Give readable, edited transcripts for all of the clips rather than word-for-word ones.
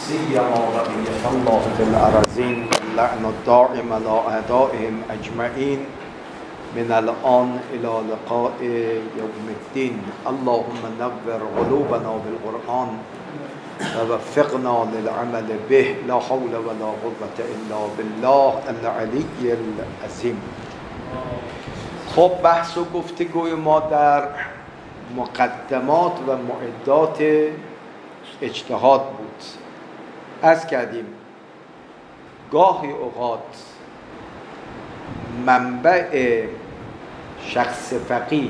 سیما بقیت الله فی الارضین لعن الدائم علی اعدائهم اجمعین من الان الی لقاء یوم الدین. اللهم نور قلوبنا بالقرآن و وفقنا للعمل به. لا حول ولا قوة الا بالله العلی العظیم. خب بحث و گفتگوی ما در مقدمات و معدات اجتهاد بود. عرض کردیم گاهی اوقات منبع شخص فقیه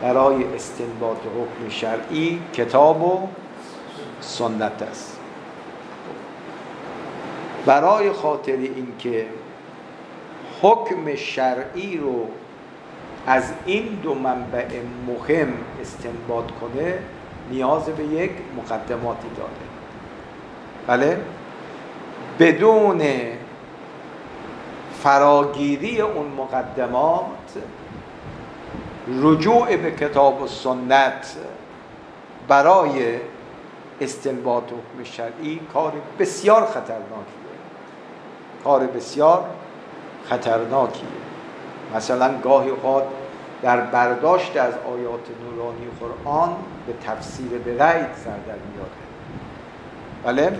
برای استنباط حکم شرعی کتاب و سنت است. برای خاطر اینکه حکم شرعی رو از این دو منبع مهم استنباط کنه نیاز به یک مقدماتی داره. بله؟ بدون فراگیری اون مقدمات رجوع به کتاب و سنت برای استنباط حکم شرعی کار بسیار خطرناکیه. مثلا گاهی اوقات در برداشت از آیات نورانی قرآن به تفسیر به رأی سر در میاره. بله؟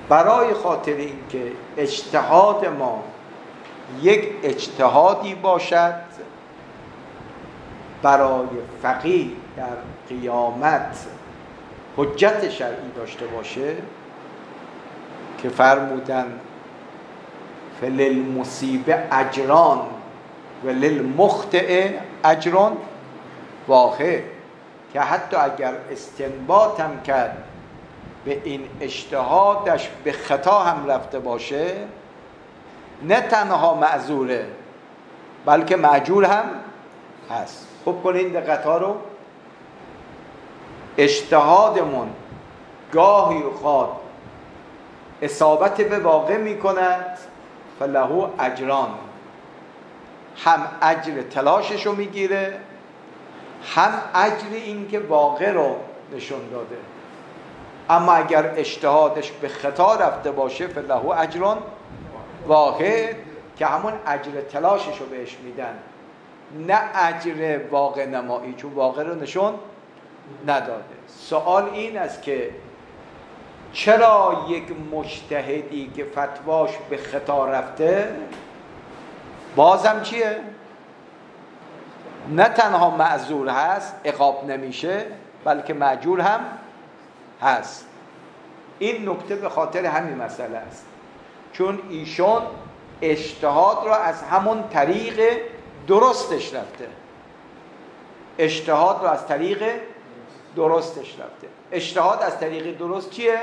برای خاطر اینکه اجتهاد ما یک اجتهادی باشد برای فقیه در قیامت حجت شرعی داشته باشه که فرمودن فللمصیب اجران و للمخطئ اجر واحد، که حتی اگر استنباط هم کرد به این اجتهادش به خطا هم رفته باشه نه تنها معذوره بلکه مأجور هم هست. خب کنین دقت ها رو. اجتهادمون گاهی اوقات اصابت به واقع می کند فله اجران، هم اجر تلاشش رو میگیره هم اجر این که واقع رو نشون داده. اما اگر اجتهادش به خطا رفته باشه فله اجران واحد، که همون اجر تلاشش رو بهش میدن نه اجر واقع نمایی، چون واقع رو نشون نداده. سوال این است که چرا یک مجتهدی که فتواش به خطا رفته بازم چیه؟ نه تنها معذور هست، عقاب نمیشه، بلکه مأجور هم هست. این نکته به خاطر همین مسئله است، چون ایشون اجتهاد را از همون طریق درستش رفته. اجتهاد از طریق درست چیه؟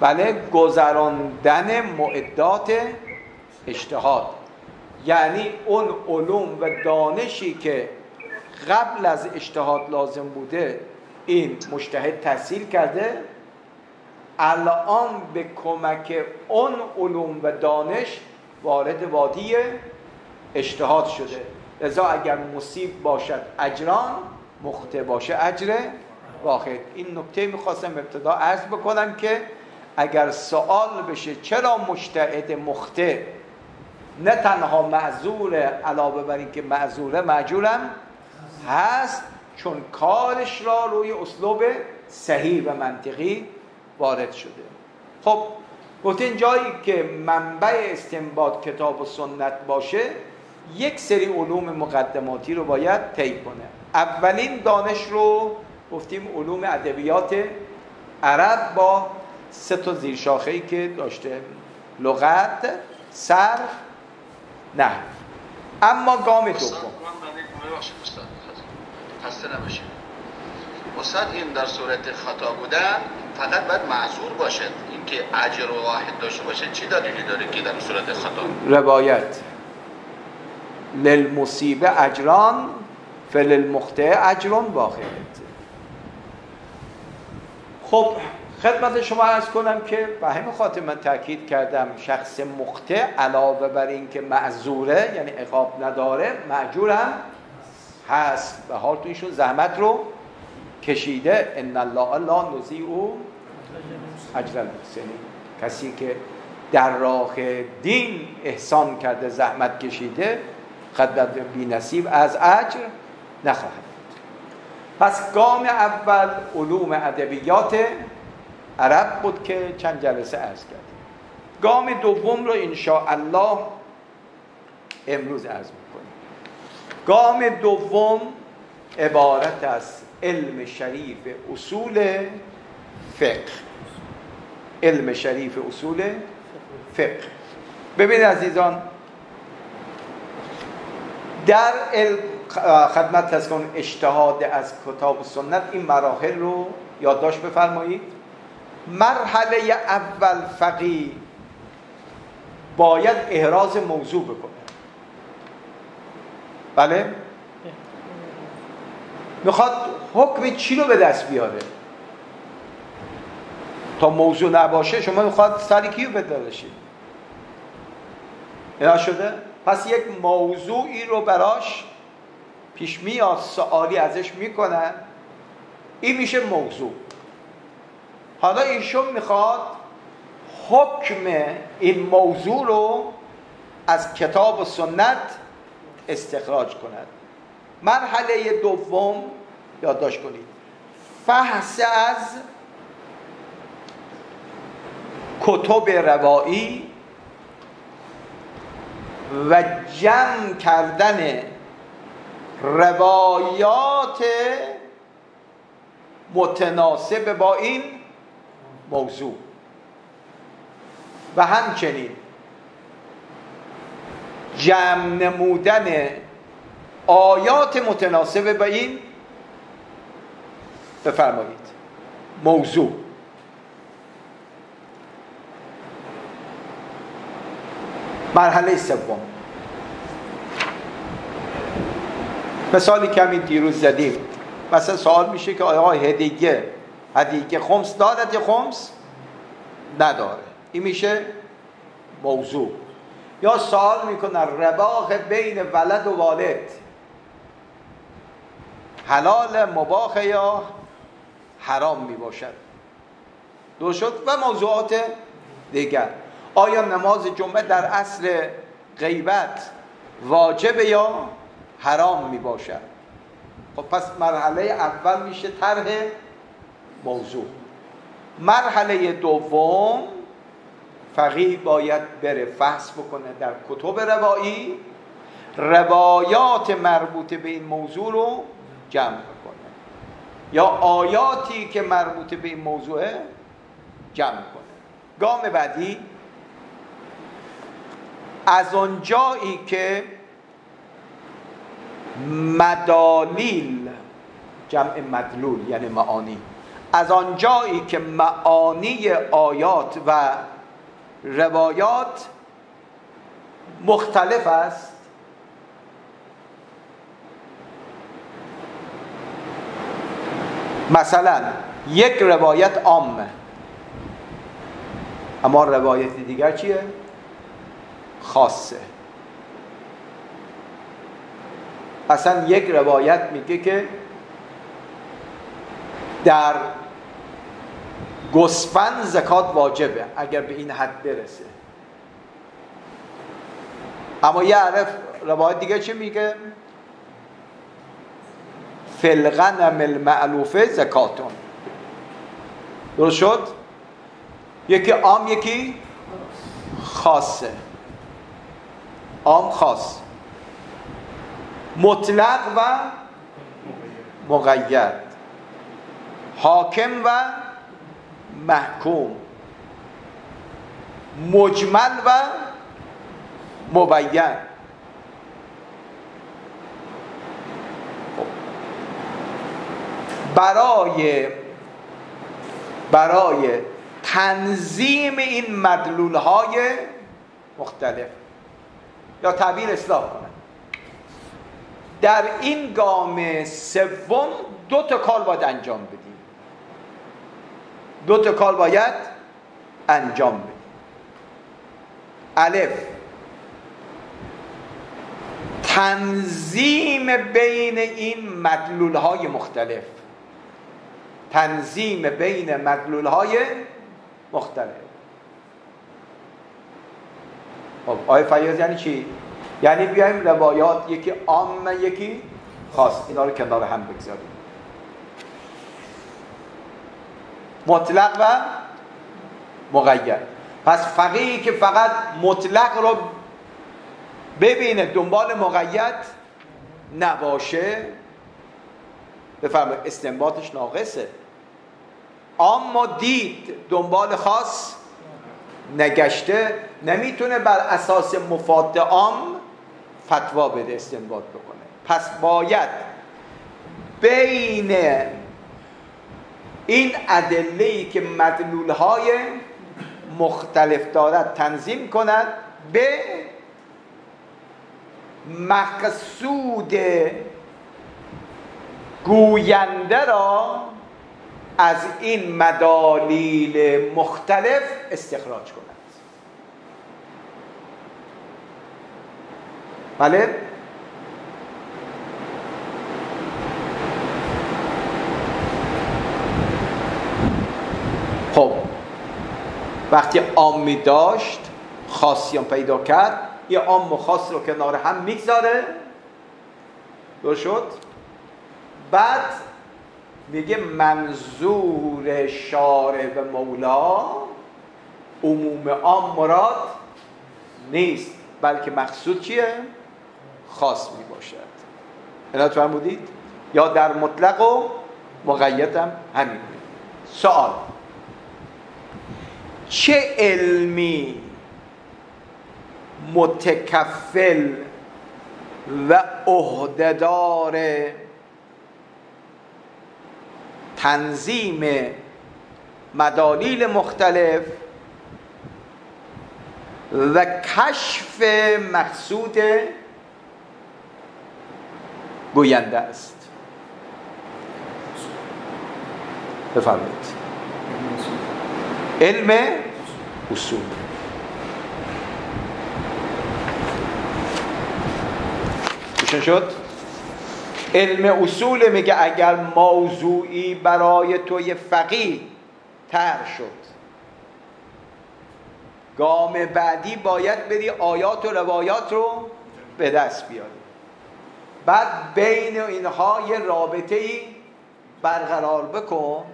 بله، گذراندن معدات اجتهاد. یعنی اون علوم و دانشی که قبل از اجتهاد لازم بوده این مجتهد تحصیل کرده، الان به کمک اون علوم و دانش وارد وادی اجتهاد شده. لذا اگر مصیب باشد اجران، مخطئ باشه اجر واحد. این نکته میخواستم ابتدا عرض بکنم که اگر سوال بشه چرا مجتهد مخطئ نه تنها معذور، علاوه بر این که معذوره مأجورم هست، چون کارش را روی اسلوب صحیح و منطقی وارد شده. خب گفتین جایی که منبع استنباط کتاب و سنت باشه یک سری علوم مقدماتی رو باید طی کنه. اولین دانش رو گفتیم علوم ادبیات عرب با 3 زیرشاخه‌ای که داشته: لغت، صرف، نحو. اما گام دوم خسته نباشید استاد، این در صورت خطا بودن فقط باید معذور باشد. این که اجر واحد داشته باشه چی دلیلی داره که در صورت خطا؟ روایت للمصیب اجران فللمخطئ اجر واحد. خب خدمت شما عرض کنم که به همین خاطر من تاکید کردم شخص مخطئ علاوه بر این که معذوره، یعنی عقاب نداره، مأجور هم هست. به حال تو ایشون زحمت رو کشیده. ان الله لا نضیع اجر المحسنین. کسی که در راه دین احسان کرده، زحمت کشیده، خدمت بی نصیب از اجر نخواهد. پس گام اول علوم ادبیات عرب بود که چند جلسه عرض کردیم. گام دوم رو انشاءالله امروز عرض میکنیم. گام دوم عبارت از علم شریف اصول فقه. علم شریف اصول فقه. ببینید عزیزان، در خدمت از کن اجتهاد از کتاب و سنت این مراحل رو یادداشت بفرمایید. مرحله اول فقیه باید احراز موضوع بکنه. بله؟ میخواد حکم چی رو به دست بیاره؟ تا موضوع نباشه شما میخواد سر کیو بدارشید؟ اینا شده؟ پس یک موضوعی رو براش پیش میاد، سوالی ازش میکنن، این میشه موضوع. حالا ایشون میخواد حکم این موضوع رو از کتاب و سنت استخراج کند. مرحله دوم یادداشت کنید، فحص از کتب روایی و جمع کردن روایات متناسب با این موضوع و همچنین جمع نمودن آیات متناسب با این بفرمایید موضوع. مرحله سوم، مثالی کمی دیروز زدیم. مثلا سوال میشه که آیا هدیه خمس دارد یا خمس نداره؟ این میشه موضوع. یا سوال میکنن رباح بین ولد و والد حلال مباح یا حرام میباشد؟ درست شد. و موضوعات دیگر، آیا نماز جمعه در عصر غیبت واجب یا حرام میباشد؟ خب پس مرحله اول میشه طرح موضوع. مرحله دوم فقیه باید بره فحص بکنه در کتب روایی، روایات مربوط به این موضوع رو جمع بکنه یا آیاتی که مربوط به این موضوع جمع کنه. گام بعدی، از آنجایی که مدالیل جمع مدلول یعنی معانی، از آنجایی که معانی آیات و روایات مختلف است، مثلا یک روایت عامه اما روایت دیگر چیه؟ خاصه. اصلا یک روایت میگه که در گوسفند زکات واجبه اگر به این حد برسه، اما یه روایت دیگه چی میگه؟ فی الغنم المعلوفه زکاتون. درست شد؟ یکی عام یکی خاصه. عام خاص، مطلق و مقید، حاکم و محکوم، مجمل و مبین. برای تنظیم این مدلولهای مختلف یا تعبیر اصلاح کنن، در این گام سوم دو تا کار باید انجام بدیم. دو تا کار باید انجام بدیم. الف، تنظیم بین این مدلولهای مختلف. تنظیم بین مدلولهای مختلف. خب آقای فیاض یعنی چی؟ یعنی بیایم روایات یکی عام یکی خاص، اینا رو کنار هم بگذاریم. مطلق و مقید. پس فقیهی که فقط مطلق رو ببینه دنبال مقید نباشه، بفرمایید استنباطش ناقصه. اما دید دنبال خاص نگشته، نمیتونه بر اساس مفاد عام فتوا بده، استنباط بکنه. پس باید بین این ادله‌ای که مدلولهای مختلف دارد تنظیم کند به مقصود گوینده را از این مدالیل مختلف استخراج کند. بله؟ خب وقتی عامی داشت خاصی هم پیدا کرد، یه عام و خاص رو کنار هم میگذاره، درست شد؟ بعد میگه منظور شارع و مولا عموم عام مراد نیست، بلکه مقصود چیه؟ خاص میباشد. اینا تو هم بودید؟ یا در مطلق و مقید هم همین. سوال: چه علمی متکفل و عهده‌دار تنظیم مدالیل مختلف و کشف مقصود گوینده است؟ بفرمایید. علم اصول. روشن شد؟ علم اصول میگه اگر موضوعی برای توی فقیه طرح شد، گام بعدی باید بری آیات و روایات رو به دست بیاری، بعد بین اینها یه رابطه‌ای برقرار بکن،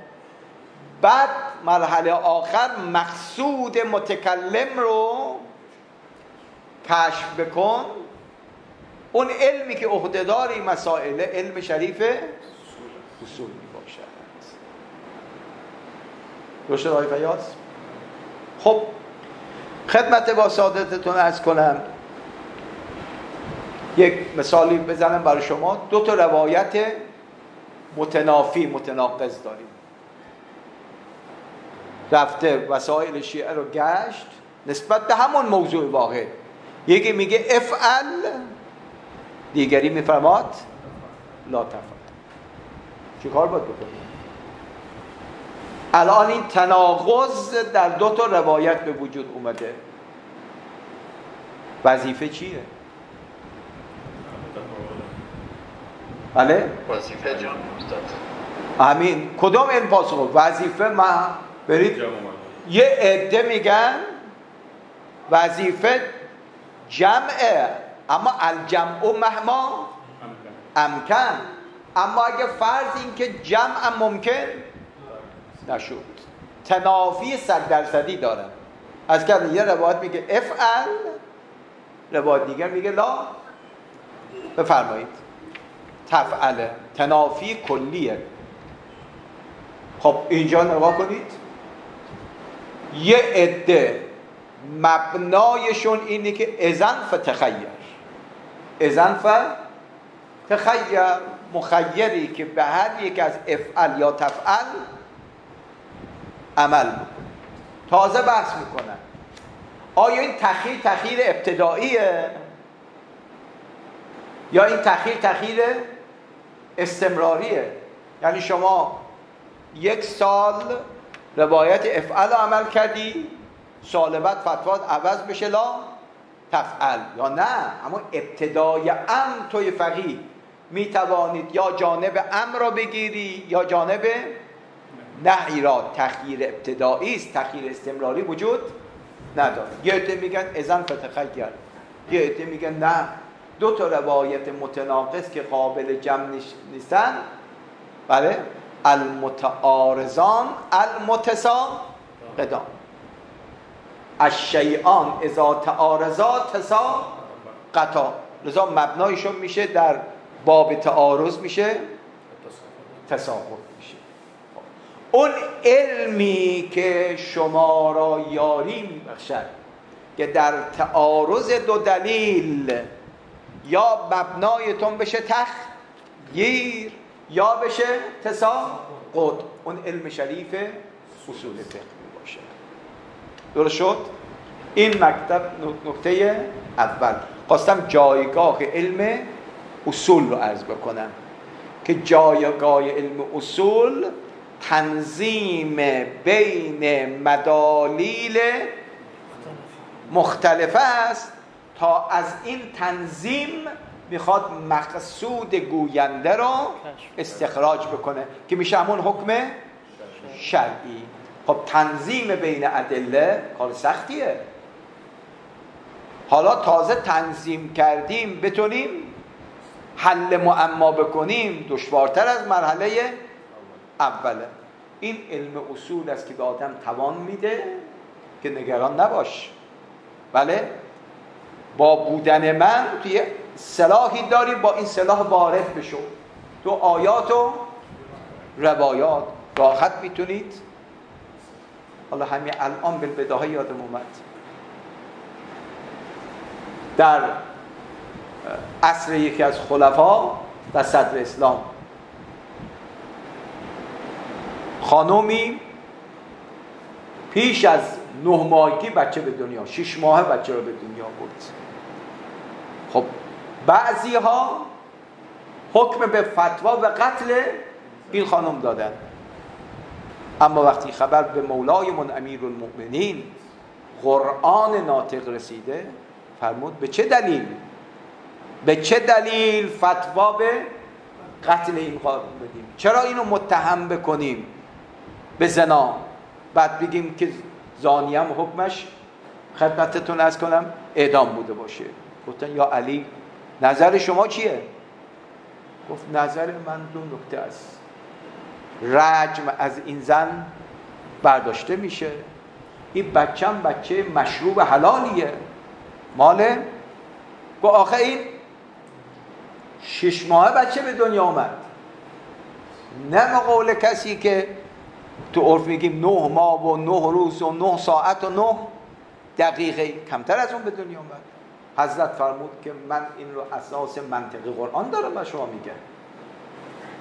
بعد مرحله آخر مقصود متکلم رو کشف بکن. اون علمی که عهده‌دار این مسائل علم شریف اصول می باشد. درسته آقای فیاض؟ خب خدمت با سعادتتون عرض کنم، یک مثالی بزنم برای شما. دو تا روایت متنافی متناقض داریم. رفته وسایل شیعه رو گشت نسبت به همون موضوع واحد، یکی میگه افعل، دیگری میفرماد لا تفعل. چه کار باید بکنیم؟ الان این تناقض در دو تا روایت به وجود اومده، وظیفه چیه؟ بله؟ وظیفه جان استاد. همین. کدوم این پاسخ؟ وظیفه ما برید یه عده میگن وظیفه جمعه، اما الجمع مهما امکن. اما اگه فرض این که جمع ممکن نشد، تنافی 100% دارن. از که یه روایت میگه افعل، روایت دیگر میگه لا بفرمایید تفعله، تنافی کلیه. خب اینجا نگاه کنید، یه عده مبنایشون اینه که اذن فتخیر، اذن فتخیر، مخیری که به هر یک از افعل یا تفعل عمل بکن. تازه بحث میکنن آیا این تخییر ابتداییه یا این تخییر استمراریه؟ یعنی شما 1 سال روایت افعل عمل کردی، سال بعد فتوات عوض بشه لا تفعل، یا نه اما ابتدای امر توی فقیه می توانید یا جانب امر را بگیری یا جانب نهی را تخییر ابتدایی است، تخییر استمراری وجود نداره. یه عده میگن اذن فتخیر، یه عده میگن نه، دو تا روایت متناقض که قابل جمع نیستن، بله، المتعارضان المتساقطان، الشیئان اذا تعارضا تساقطا. لذا مبنایشون میشه در باب تعارض میشه تساقط میشه. اون علمی که شما را یاری میبخشد که در تعارض دو دلیل یا مبنایتون بشه تغییر یا بشه تساقط، اون علم شریف اصول فقه باشه. درست شد؟ این مکتب نکته اول. خواستم جایگاه علم اصول رو عرض بکنم که جایگاه علم اصول تنظیم بین مدالیل مختلفه است تا از این تنظیم میخواد مقصود گوینده رو استخراج بکنه که میشه همون حکم شرعی. خب تنظیم بین ادله کار سختیه. حالا تازه تنظیم کردیم بتونیم حل معما بکنیم دشوارتر از مرحله اوله. این علم اصول است که به آدم توان میده که نگران نباش. بله، با بودن من توی سلاحی داری، با این سلاح وارد بشو تو آیات و روایات، راحت میتونید. حالا همین الان بالبداهه یادم اومد، در عصر یکی از خلفا و صدر اسلام، خانومی پیش از 9 ماهگی بچه به دنیا، 6 ماه بچه رو به دنیا برد. خب بعضی ها حکم به فتوا و قتل این خانم دادن، اما وقتی خبر به مولایمون امیرالمؤمنین قرآن ناطق رسیده، فرمود به چه دلیل فتوا به قتل این خانم بدیم؟ چرا اینو متهم بکنیم به زنا، بعد بگیم که زانی هم حکمش خدمتتون عرض کنم اعدام بوده باشه؟ گفتن یا علی نظر شما چیه؟ گفت نظر من 2 نکته است. رجم از این زن برداشته میشه، این بچه مشروب حلالیه ماله. و آخه این 6 ماه بچه به دنیا آمد، نه قول کسی که تو عرف میگیم 9 ماه و 9 روز و 9 ساعت و 9 دقیقه، کمتر از اون به دنیا آمد. حضرت فرمود که من این رو اساس منطقی قرآن دارم و شما میگم.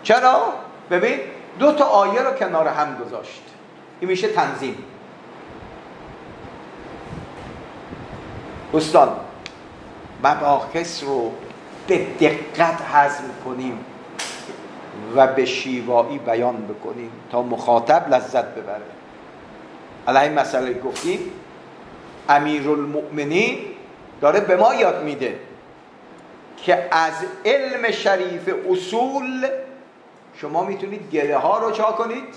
چرا؟ ببین 2 تا آیه رو کنار هم گذاشت، این میشه تنظیم. دوستان مباحث رو به دقت هضم کنیم و به شیوایی بیان بکنیم تا مخاطب لذت ببره. علیه مسئله گفتیم امیرالمؤمنین داره به ما یاد میده که از علم شریف اصول شما میتونید گره ها رو چا کنید؟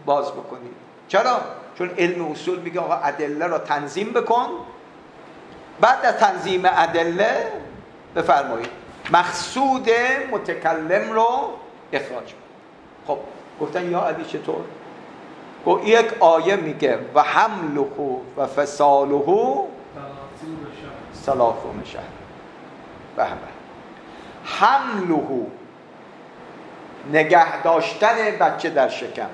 باز بکنید. چرا؟ چون علم اصول میگه آقا ادله رو تنظیم بکن، بعد از تنظیم ادله بفرمایید مقصود متکلم رو اخراج کن. خب گفتن یا علی چطور؟ گفت یک آیه میگه و حمله و فصاله 30 شهر. بله حمله نگه داشتن بچه در شکم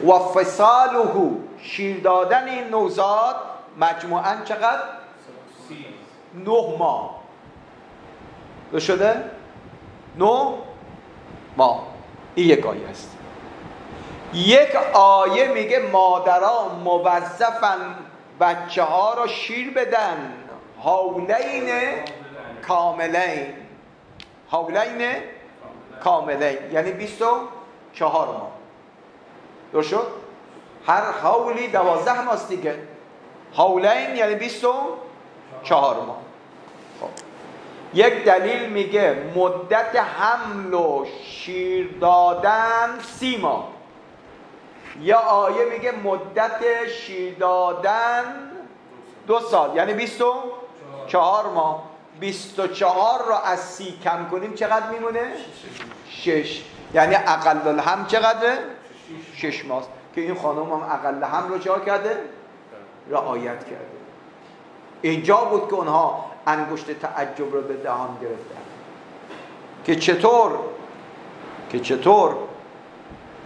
و فصاله شیر دادن این نوزاد مجموعاً چقدر؟ 9 ماه. دو شده؟ 9 ماه. این یک آیه است. یک آیه میگه مادران موظفن بچه ها را شیر بدن حولین کاملین، یعنی 24 ماه. درست شد؟ هر حولی 12 ماست دیگه. حولین یعنی 24 ماه. خب یک دلیل میگه مدت حمل و شیر دادن 30 ماه. یا آیه میگه مدت شیر دادن 2 سال، یعنی 24 ماه. 24 را از 30 کم کنیم چقدر میمونه؟ 6. یعنی اقل الحمل چقدره؟ 6 ماه. که این خانم هم اقل حمل رو چه کرده؟ رعایت کرده. اینجا بود که اونها انگشت تعجب رو به دهان گرفتن که چطور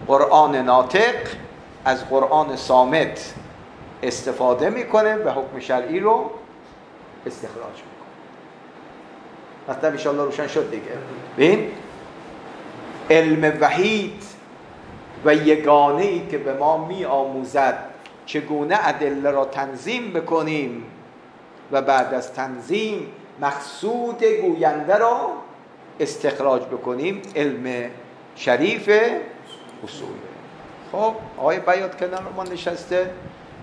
قرآن ناطق از قرآن صامت استفاده میکنه و حکم شرعی رو استخراج میکنه. مثلا انشاءالله روشن شد دیگه. ببین علم وحید و یگانه‌ای که به ما می آموزد چگونه ادله را تنظیم بکنیم و بعد از تنظیم مقصود گوینده را استخراج بکنیم، علم شریف اصول. خب آقای بیات کنار ما نشسته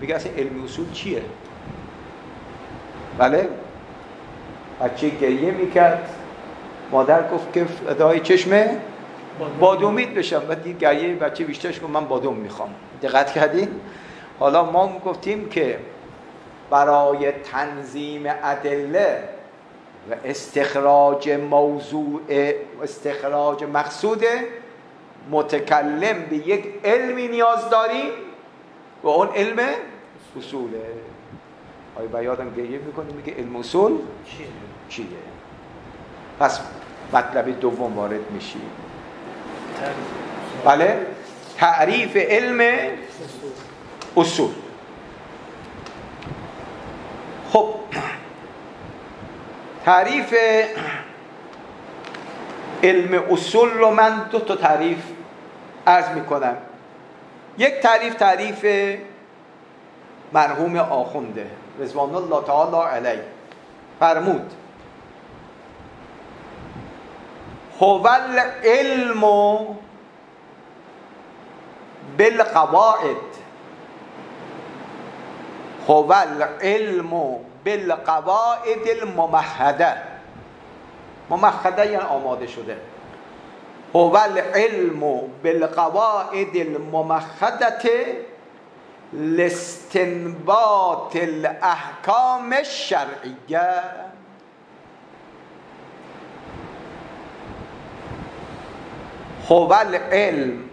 میگه اصلا علم اصول چیه؟ بله؟ بچه گریه میکرد، مادر گفت که فدای چشمه بادومید بشم و دید گریه بچه بیشترش گفت من بادوم میخوام. دقت کردین؟ حالا ما گفتیم که برای تنظیم ادله و استخراج مقصود متکلم به یک علمی نیاز داریم و اون علم اصوله. آیا بیادم گریه میکنه میگه علم اصول چیه؟ پس مطلب دوم وارد میشیم. بله؟ تعریف علم اصول. خب تعریف علم اصول رو من 2 تا تعریف عرض میکنم. یک تعریف مرحوم آخونده رضوان الله تعالی علیه فرمود هو العلم بالقواعد، هو العلم بالقواعد الممهده. ممهده یعنی آماده شده. هو العلم بالقواعد الممهده لاستنباط الاحکام الشرعیه. هو العلم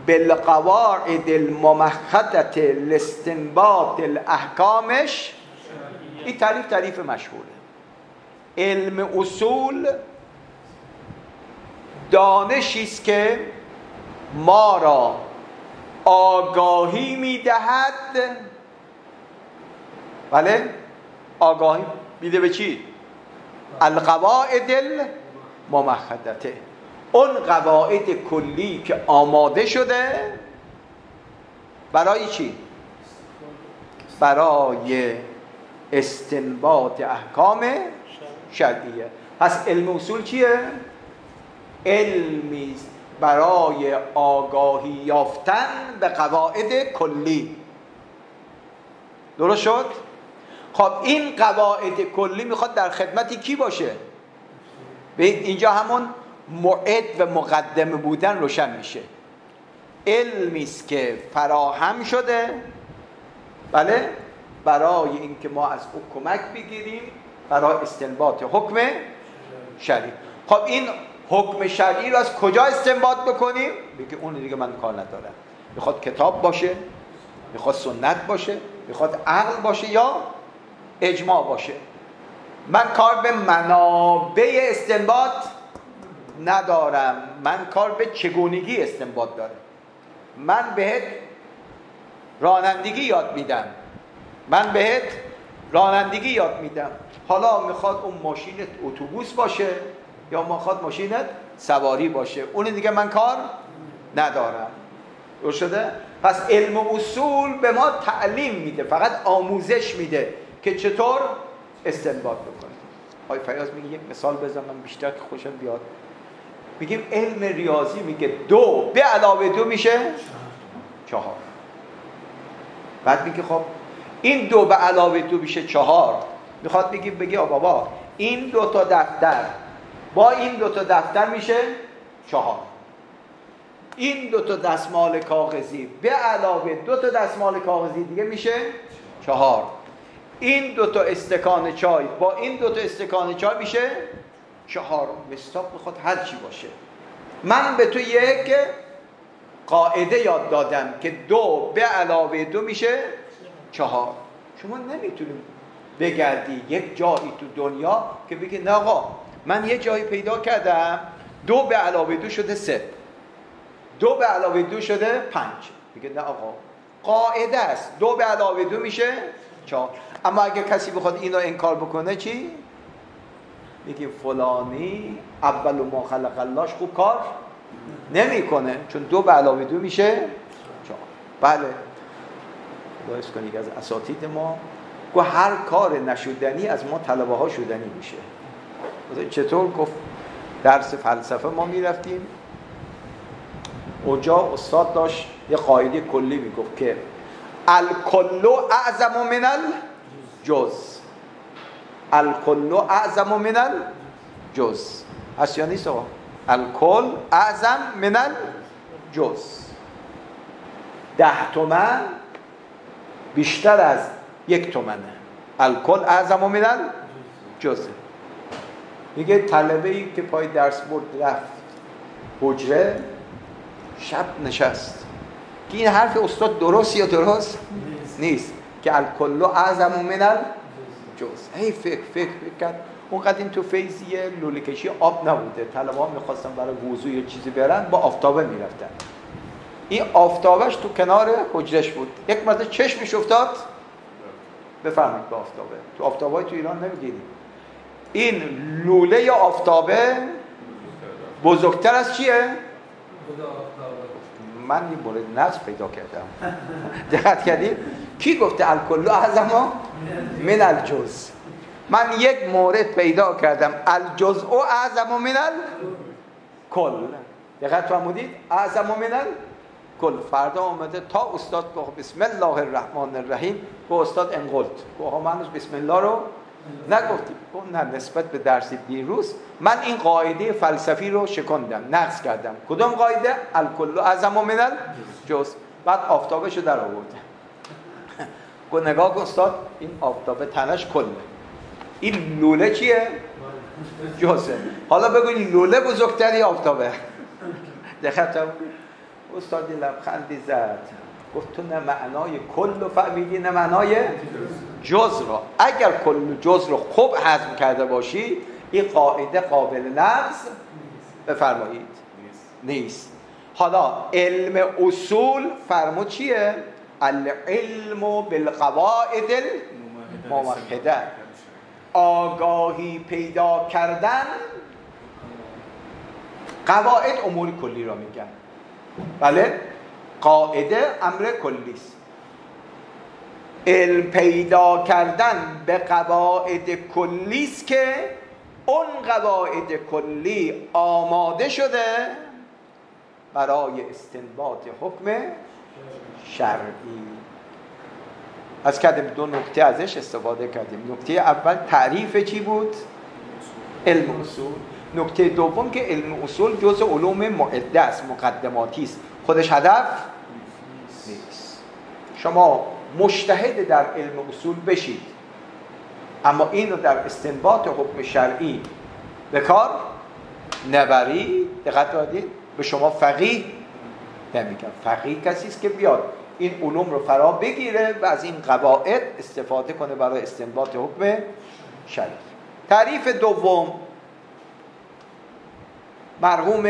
بالقواعد الممهده لاستنباط الاحکام الشرعیه. این تعریف مشهوره. علم اصول دانشی است که ما را آگاهی میدهد. بله؟ آگاهی میده به چی؟ القواعد الممهده، اون قواعد کلی که آماده شده برای چی؟ برای استنباط احکام شرعیه. پس علم اصول چیه؟ علمی برای آگاهی یافتن به قواعد کلی. درست شد؟ خب این قواعد کلی میخواد در خدمت کی باشه؟ ببین اینجا همون معد و مقدمه بودن روشن میشه. علمی است که فراهم شده، بله، برای اینکه ما از او کمک بگیریم برای استنباط حکم شرعی. خب این حکم شرعی رو از کجا استنباط بکنیم؟ بگه اون دیگه من کار ندارم. میخواد کتاب باشه، میخواد سنت باشه، میخواد عقل باشه یا اجماع باشه. من کار به منابع استنباط ندارم، من کار به چگونگی استنباط دارم. من بهت رانندگی یاد میدم، من بهت رانندگی یاد میدم. حالا میخواد اون ماشینت اتوبوس باشه یا میخواد ماشینت سواری باشه، اون دیگه من کار ندارم. درست شده؟ پس علم اصول به ما تعلیم میده، فقط آموزش میده که چطور استنباط بکنیم. آقای فیاض میگه یک مثال بزن من بیشتر که خوشم بیاد. میگیم علم ریاضی میگه 2 به علاوه 2 میشه 4. بعد میگه خب این 2 به علاوه 2 میشه 4. میخواد بگی بابا این 2 تا دفتر با این 2 تا دفتر میشه 4. این 2 تا دستمال کاغذی به علاوه 2 تا دستمال کاغذی دیگه میشه 4. این 2 تا استکان چای با این 2 تا استکان چای میشه 4. مصداق بخواد هر چی باشه. من به تو یک قاعده یاد دادم که 2 به علاوه 2 میشه 4. شما نمیتونید بگردی یک جایی تو دنیا که بگی نه آقا من یه جایی پیدا کردم 2 به علاوه 2 شده 3، 2 به علاوه 2 شده 5. میگه نه آقا قاعده است 2 به علاوه 2 میشه 4. اما اگه کسی بخواد اینو انکار بکنه چی؟ میگه فلانی اول ما خلق اللهش خوب کار نمیکنه، چون 2 به علاوه 2 میشه 4. بله باعث کنید از اساتید ما گفت هر کار نشدنی از ما طلبه ها شدنی میشه. چطور؟ گفت درس فلسفه ما میرفتیم اونجا استاد داشت یه قاعده کلی میگفت که الکل اعظم من الجز. الکل اعظم من الجز هست یا نیست آقا؟ الکل اعظم من الجز. 10 تومن بیشتر از 1 تومنه. الکل اعظم من الجز. میگه طلبه ای که پای درس برد رفت حجره شب نشست که این حرف استاد درست یا درست نیست که الکل اعظم من الجز. هی فکر کرد. اونقدر این تو فیضیه لوله کشی آب نبوده، طلبه ها میخواستن برای وضو یه چیزی برن با آفتابه میرفتن. این آفتابش تو کنار حجرش بود. یک مرتبه چشمش افتاد بفرمایید به آفتابه. تو آفتابای تو ایران نمیگیریم. این لوله یا آفتابه بزرگتر از چیه؟ من این مورد نقص پیدا کردم. دقت کردید؟ کی گفته الکل اعظم من الجز؟ من یک مورد پیدا کردم الجزء اعظم من الکل. دقت فرمودید؟ اعظم من الکل. فردا آمده تا استاد گفت بسم الله الرحمن الرحیم، گفت استاد انقلت. گفت من بسم الله رو نگفتیم. گفت نه، نسبت به درس دیروز من این قاعده فلسفی رو شکندم، نقض کردم. کدوم قاعده؟ الکل اعظم من الجز. بعد آفتابش رو در آورد. گفت نگاه کن استاد، این آفتابه تنش کله، این لوله چیه؟ جزه. حالا بگو این لوله بزرگتری یا آفتابه؟ دقیقاً استادی لبخندی زد گفت تو نه معنای کل رو فهمیدی نه معنای جز را. اگر کل و جز رو خوب هضم کرده باشی این قاعده قابل نقض بفرمایید نیست. حالا علم اصول فرمود چیه؟ العلم بالقواعد الموحده. آگاهی پیدا کردن. قواعد امور کلی را میگن. بله، قاعده امر کلی است. علم پیدا کردن به قواعد کلی است که اون قواعد کلی آماده شده برای استنباط حکم شرعی. از کردیم 2 نکته ازش استفاده کردیم. نکته اول تعریف چی بود؟ علم اصول. نکته دوم که علم اصول جزء علوم معده است، مقدماتی است، خودش هدف نیست. شما مجتهد در علم اصول بشید اما اینو در استنباط حکم شرعی به کار نبرید. دقت دادید؟ به شما فقیه نمیگن. فقیه کسی است که بیاد این علوم رو فرا بگیره و از این قواعد استفاده کنه برای استنباط حکم شرعی. تعریف دوم مرحوم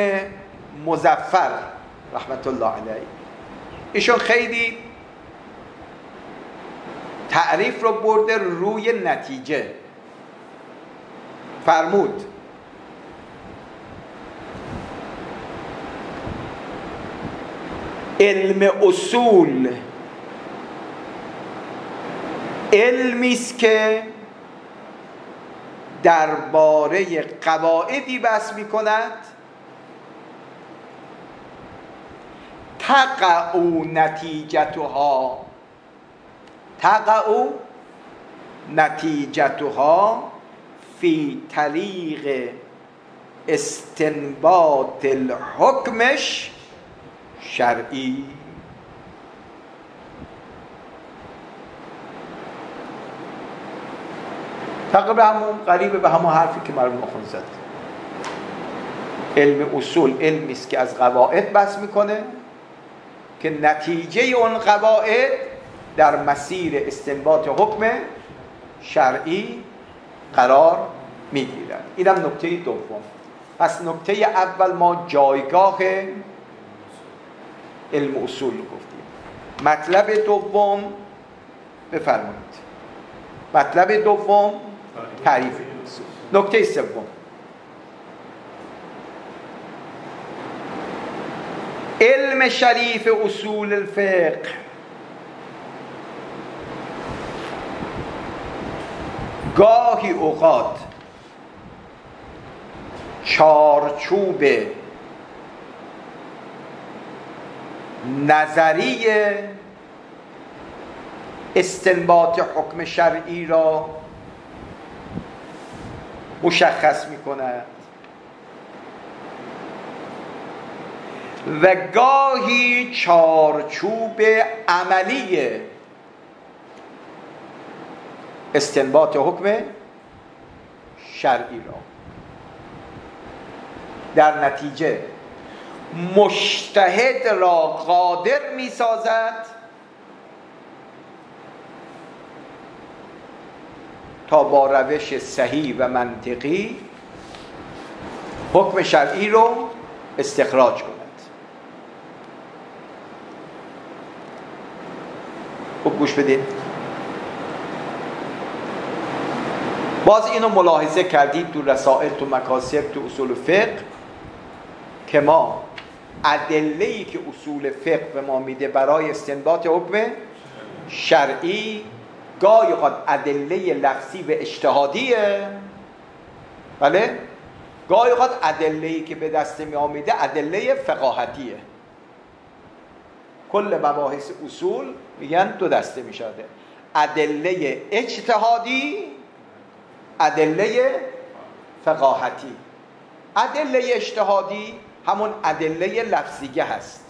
مظفر رحمت الله علیه، ایشون خیلی تعریف رو برده روی نتیجه. فرمود علم اصول علمی است که درباره قواعدی بحث می‌کند تقع نتیجتها فی طریق استنباط الحکمش شرعی. تقریبا همون قریبه به همون حرفی که مرحوم آخوند زد. علم اصول علمی است که از قواعد بحث میکنه که نتیجه اون قواعد در مسیر استنباط حکم شرعی قرار میگیرد. اینم نکته دوم. پس نکته اول ما جایگاه علم اصول گفتیم. مطلب دوم بفرمایید. مطلب دوم تعریف اصول. نکته سوم علم شریف اصول الفقه گاهی اوقات چارچوب نظری استنباط حکم شرعی را مشخص می کند و گاهی چارچوب عملی استنباط حکم شرعی را. در نتیجه مجتهد را قادر می سازد تا با روش صحیح و منطقی حکم شرعی رو استخراج کند. خوب گوش بدین. باز اینو ملاحظه کردید تو رسائل، تو مکاسب، تو اصول فقه که ما ادله‌ای که اصول فقه به ما میده برای استنباط حکم شرعی گاهی اوقات ادله لفظی و اجتهادیه، بله، گاهی اوقات ادله‌ای که به دست میآمیده ادله فقاهتیه. کل مباحث اصول میگن دو دسته میشده: ادله اجتهادی، ادله فقاهتی. ادله اجتهادی همون ادله لفظیه هست.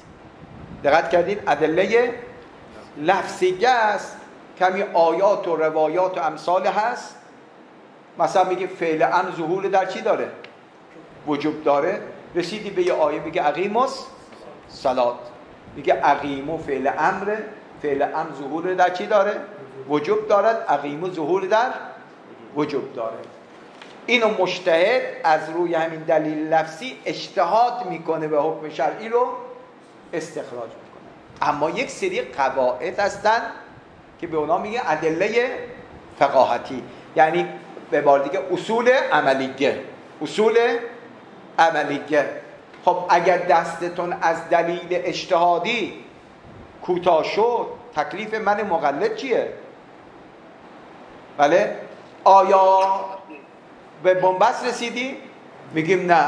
دقت کردین؟ ادله لفظیه است. کمی آیات و روایات و امثال هست. مثلا میگه فعل امر ظهور در چی داره؟ وجوب داره. رسیدی به یه آیه میگه اقیموس صلات، میگه اقیمو فعل امر، فعل امر ظهور در چی داره؟ وجوب دارد. اقیمو ظهور در وجوب داره. اینو مجتهد از روی همین دلیل لفظی اجتهاد میکنه و حکم شرعی رو استخراج میکنه. اما یک سری قواعد هستن که به اونا میگه ادله فقاهتی، یعنی به عبارت دیگه اصول عملیه. اصول عملیه. خب اگر دستتون از دلیل اجتهادی کوتاه شد، تکلیف من مقلد چیه؟ بله؟ آیا به بنبست رسیدی؟ میگیم نه،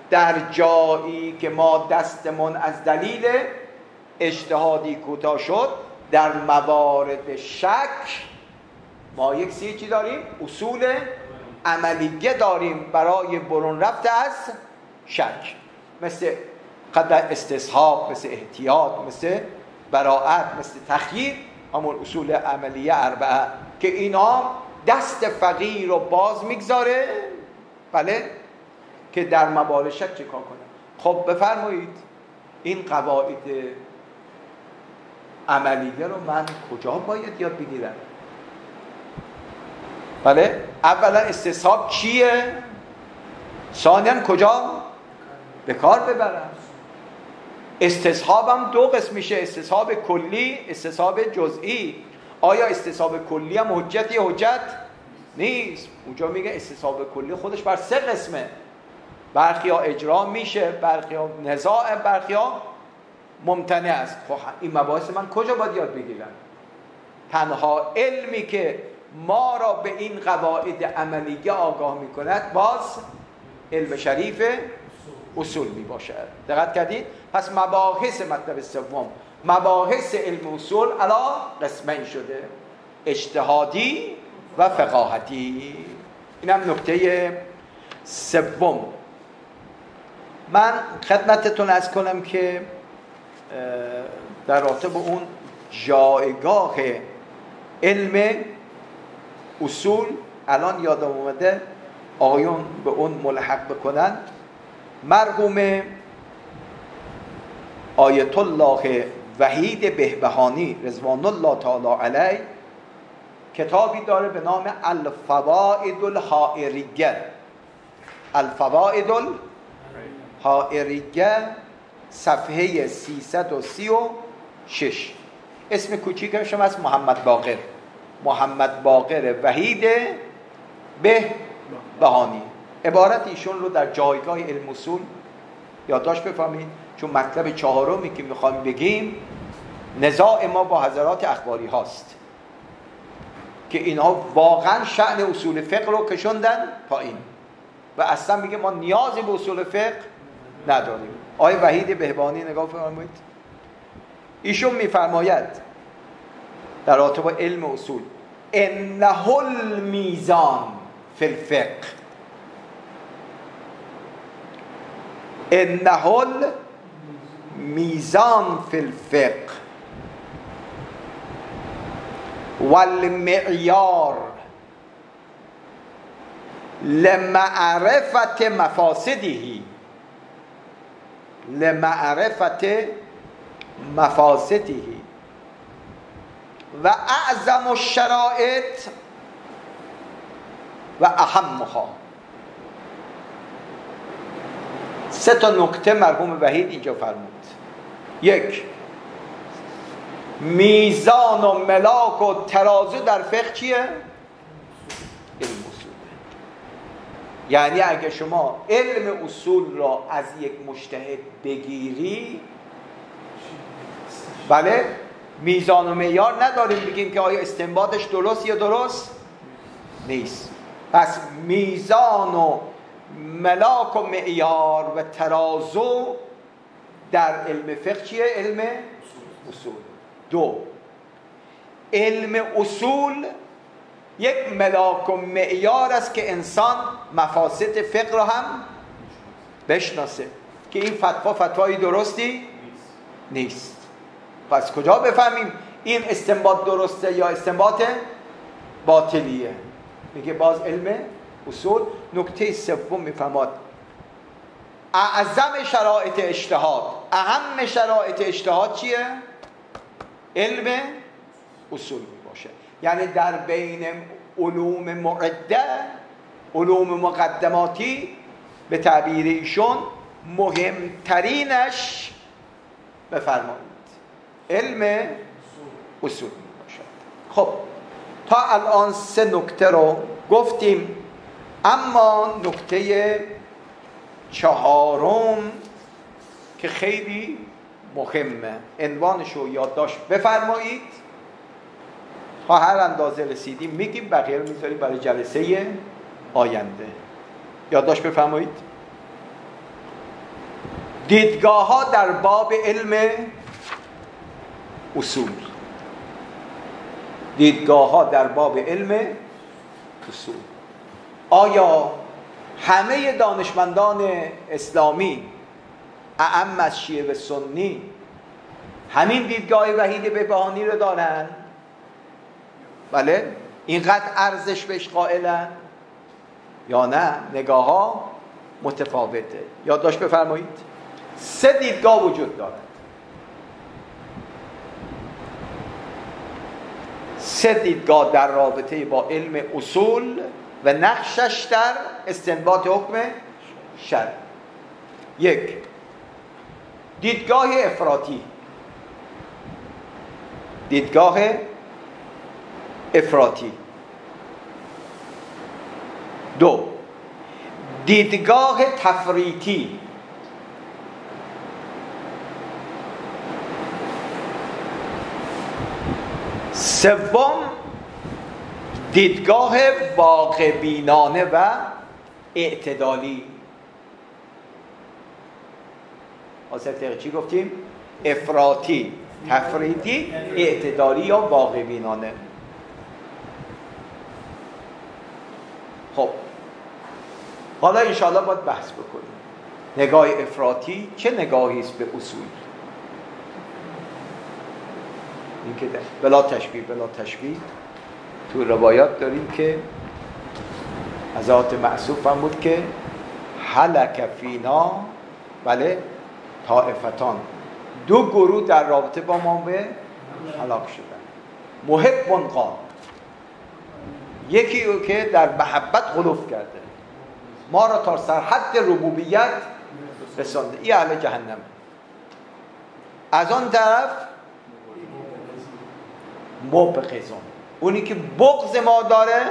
در جایی که ما دستمون از دلیل اجتهادی کوتاه شد، در موارد شک ما یک چی داریم؟ اصول عملیه داریم برای برون رفت از شک، مثل قدر استصحاب، مثل احتیاط، مثل براءت، مثل تخییر، همون اصول عملیه اربعه که اینا دست فقیه رو باز میگذاره، بله، که در موارد شک چیکار کنه. خب بفرمایید این قواعد عملیه رو من کجا باید یاد بگیرم؟ بله، اولا استصحاب چیه؟ ثانیاً کجا به کار ببرم؟ استصحابم دو قسم میشه: استصحاب کلی، استصحاب جزئی. آیا استصحاب کلی هم حجتی؟ حجت نیست. اونجا میگه استصحاب کلی خودش بر سه قسمه: برخی ها اجرا میشه، برخی ها نزاع، برخی ها ممتنع است. خب این مباحث من کجا باید یاد بگیرم؟ تنها علمی که ما را به این قواعد عملیه آگاه میکند باز علم شریف اصول می باشد. دقت کردید؟ پس مباحث مطلب سوم، مباحث علم اصول علا قسمین شده: اجتهادی و فقاهتی. اینم نکته سوم. من خدمتتون عرض کنم که در رابطه اون جایگاه علم اصول الان یادم اومده آقایون به اون ملحق بکنن. مرحوم آیت الله وحید بهبهانی رضوان الله تعالی علیه کتابی داره به نام الفوائد الحائریه. الفوائد الحائریه صفحه 336. اسم کوچیکش هم از محمد باقر وحید بهبهانی. عبارت ایشون رو در جایگاه علم اصول یادداشت بفهمید، چون مطلب چهارمی که میخوایم بگیم نزاع ما با حضرات اخباری هاست که اینها واقعا شأن اصول فقه رو کشوندن پایین و اصلا میگه ما نیازی به اصول فقه نداریم. آقای وحید بهبهانی نگاه فرمایید، ایشون میفرماید در رابطه با علم اصول انه المیزان فی الفقه، انه المیزان فی الفقه والمعیار لمعرفت مفاسده و اعظم الشرائط و اهمها. سه تا نکته مرحوم وحید اینجا فرمود. یک، میزان و ملاک و ترازو در فقه چیه؟ علم اصول. یعنی اگه شما علم اصول را از یک مجتهد بگیری، بله، میزان و معیار نداریم بگیم که آیا استنباطش درست یا درست نیست. پس میزان و ملاک و معیار و ترازو در علم فقه چیه؟ علم اصول. دو، علم اصول یک ملاک و معیار است که انسان مفاسد فقه را هم بشناسه که این فتوای درستی نیست. پس کجا بفهمیم این استنباط درسته یا استنباط باطلیه؟ میگه باز علم اصول. نکته سوم میفهمد اعظم شرایط اجتهاد، اهم شرایط اجتهاد چیه؟ علم اصول میباشه. یعنی در بین علوم معده، علوم مقدماتی به تعبیر ایشون مهمترینش بفرمایید علم اصول میباشد. خب تا الان سه نکته رو گفتیم، اما نکته چهارم که خیلی مهمه، عنوانش رو یادداشت بفرمایید. تا هر اندازه رسیدیم میگیم، بقیه رو میذاریم برای جلسه آینده. یادداشت بفرمایید. دیدگاه ها در باب علم اصول. دیدگاه ها در باب علم اصول. آیا همه دانشمندان اسلامی اعم از شیعه و سنی همین دیدگاه وحید بهبهانی رو دارن؟ بله، اینقدر ارزش بهش قائلن یا نه؟ نگاه ها متفاوته. یادداشت بفرمایید. سه دیدگاه وجود دارد. سه دیدگاه در رابطه با علم اصول و نقشش در استنباط حکم شرع. یک، دیدگاه افراطی. دیدگاه افراطی. دو، دیدگاه تفریطی. سوم، دیدگاه واقع بینانه و اعتدالی. آسف چی گفتیم؟ افراطی، تفریطی، اعتدالی یا واقع بینانه. خب حالا انشاءالله باید بحث بکنیم. نگاه افراطی چه نگاهی است به اصول؟ که بلا تشبیه تو روایات داریم که حضرت معصوف هم بود که هلک فینا بله طائفتان، دو گروه در رابطه با ما به هلاک شدن. محب قال، یکی او که در محبت غلوف کرده، ما را تا سرحد ربوبیت رسانده، این اهل جهنم. از آن طرف مبغضون، اونی که بغض ما داره،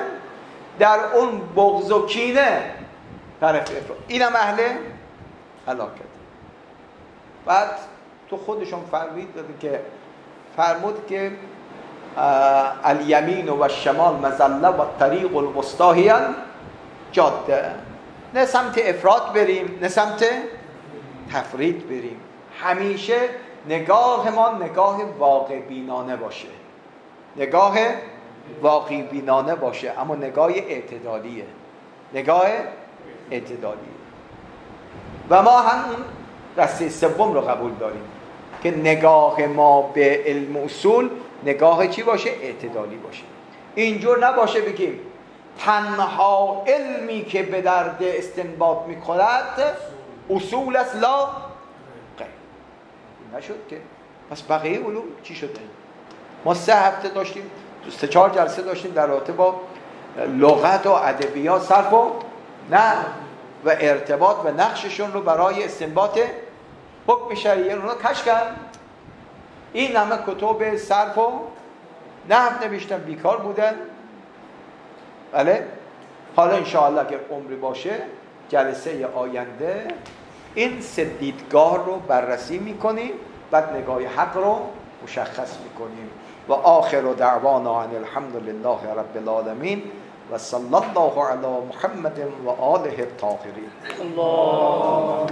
در اون بغض و کینه طرف افراد، اینم اهل هلاکت. بعد تو خودشون فرمود که الیمین و شمال مزله و طریق الوسطی جاده، نه سمت افراط بریم نه سمت تفرید بریم. همیشه نگاه ما نگاه واقع بینانه باشه، نگاه واقع بینانه باشه، اما نگاه اعتدالیه، نگاه اعتدالیه. و ما هم اون دسته سوم رو قبول داریم که نگاه ما به علم اصول نگاه چی باشه؟ اعتدالی باشه. اینجور نباشه بگیم تنها علمی که به درد استنباط می‌کند اصول است، لا غیر. نشد که پس بقیه علوم چی شده؟ ما 3 هفته داشتیم، 3-4 جلسه داشتیم در رابطه با لغت و ادبیات، صرف و نحو و ارتباط و نقششون رو برای استنباط حکم شرعی اونها کشف کرد. این همه کتب صرف و نحو نوشتن، بیکار بودن. بله، حالا انشاءالله اگر عمری باشه جلسه آینده این 3 دیدگاه رو بررسی میکنیم، بعد نگاه حق رو مشخص میکنیم. و آخر دعوانا عن الحمد لله رب العالمین و صلی الله علی محمد و آله الطاهرین. الله